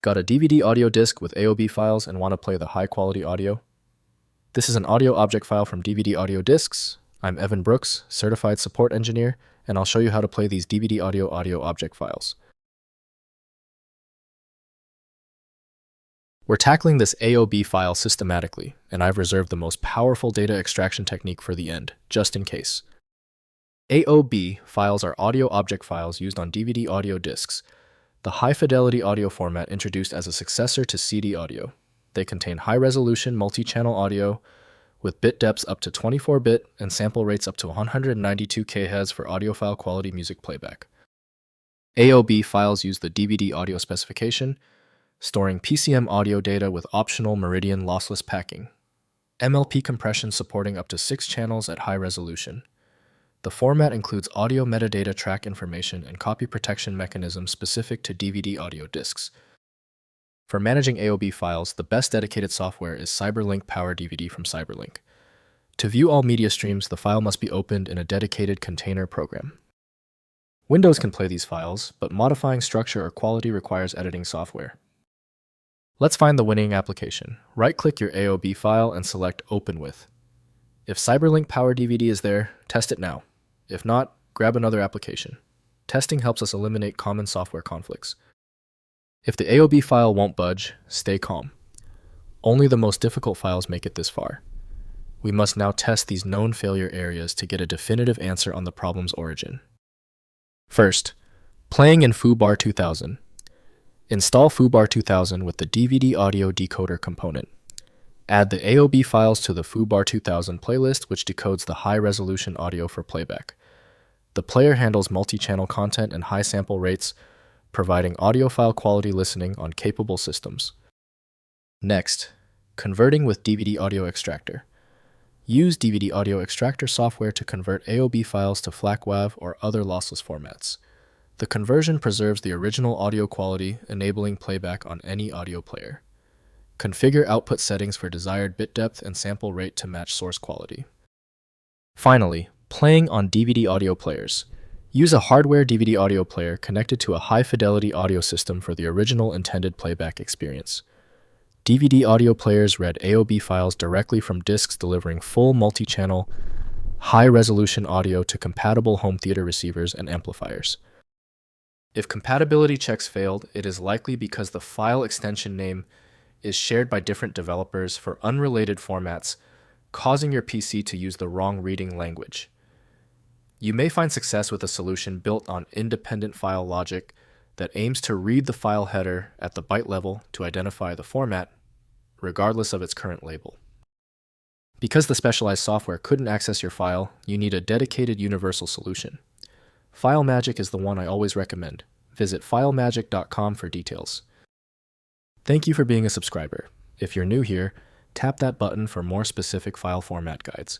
Got a DVD audio disc with AOB files and want to play the high-quality audio? This is an audio object file from DVD Audio Discs. I'm Evan Brooks, Certified Support Engineer, and I'll show you how to play these DVD audio object files. We're tackling this AOB file systematically, and I've reserved the most powerful data extraction technique for the end, just in case. AOB files are audio object files used on DVD audio discs, the high-fidelity audio format introduced as a successor to CD audio. They contain high-resolution multi-channel audio with bit depths up to 24-bit and sample rates up to 192 kHz for audiophile-quality music playback. AOB files use the DVD audio specification, storing PCM audio data with optional Meridian Lossless Packing MLP compression supporting up to 6 channels at high resolution. The format includes audio metadata track information and copy protection mechanisms specific to DVD audio discs. For managing AOB files, the best dedicated software is CyberLink Power DVD from CyberLink. To view all media streams, the file must be opened in a dedicated container program. Windows can play these files, but modifying structure or quality requires editing software. Let's find the winning application. Right-click your AOB file and select Open With. If CyberLink Power DVD is there, test it now. If not, grab another application. Testing helps us eliminate common software conflicts. If the AOB file won't budge, stay calm. Only the most difficult files make it this far. We must now test these known failure areas to get a definitive answer on the problem's origin. First, playing in foobar 2000. Install foobar 2000 with the DVD audio decoder component. Add the AOB files to the foobar 2000 playlist, which decodes the high-resolution audio for playback. The player handles multi-channel content and high sample rates, providing audiophile-quality listening on capable systems. Next, converting with DVD Audio Extractor. Use DVD Audio Extractor software to convert AOB files to FLAC WAV or other lossless formats. The conversion preserves the original audio quality, enabling playback on any audio player. Configure output settings for desired bit depth and sample rate to match source quality. Finally, playing on DVD audio players. Use a hardware DVD audio player connected to a high-fidelity audio system for the original intended playback experience. DVD audio players read AOB files directly from discs, delivering full multi-channel, high-resolution audio to compatible home theater receivers and amplifiers. If compatibility checks failed, it is likely because the file extension name is shared by different developers for unrelated formats, causing your PC to use the wrong reading language. You may find success with a solution built on independent file logic that aims to read the file header at the byte level to identify the format, regardless of its current label. Because the specialized software couldn't access your file, you need a dedicated universal solution. FileMagick is the one I always recommend. Visit filemagick.com for details. Thank you for being a subscriber. If you're new here, tap that button for more specific file format guides.